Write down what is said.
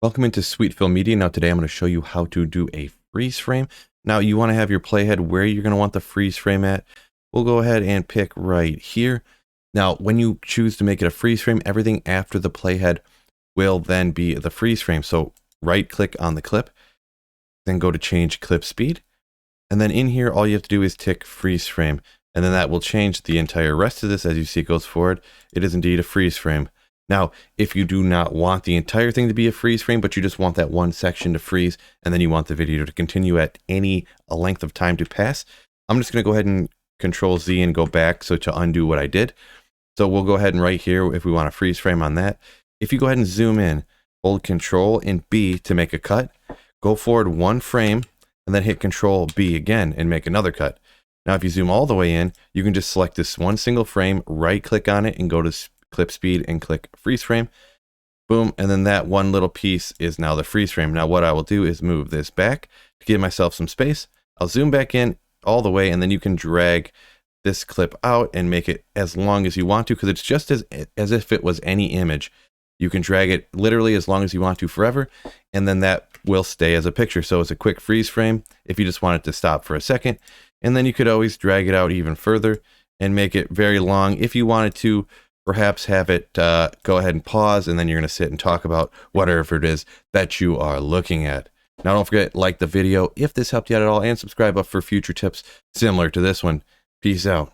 Welcome into Sweetfill Media. Now today I'm going to show you how to do a freeze frame. Now you want to have your playhead where you're going to want the freeze frame at. We'll go ahead and pick right here. Now when you choose to make it a freeze frame, everything after the playhead will then be the freeze frame. So right click on the clip, then go to change clip speed. And then in here, all you have to do is tick freeze frame. And then that will change the entire rest of this. As you see it goes forward, it is indeed a freeze frame. Now, if you do not want the entire thing to be a freeze frame, but you just want that one section to freeze, and then you want the video to continue at any length of time to pass, I'm just going to go ahead and Control Z and go back so to undo what I did. So we'll go ahead and right here, if we want a freeze frame on that, if you go ahead and zoom in, hold Control and B to make a cut, go forward one frame, and then hit Control B again and make another cut. Now, if you zoom all the way in, you can just select this one single frame, right click on it and go to clip speed and click freeze frame. Boom. And then that one little piece is now the freeze frame. Now what I will do is move this back to give myself some space. I'll zoom back in all the way, and then you can drag this clip out and make it as long as you want to, because it's just as if it was any image. You can drag it literally as long as you want to forever, and then that will stay as a picture. So it's a quick freeze frame if you just want it to stop for a second. And then you could always drag it out even further and make it very long if you wanted to. Perhaps have it go ahead and pause, and then you're going to sit and talk about whatever it is that you are looking at. Now, don't forget, like the video if this helped you out at all, and subscribe up for future tips similar to this one. Peace out.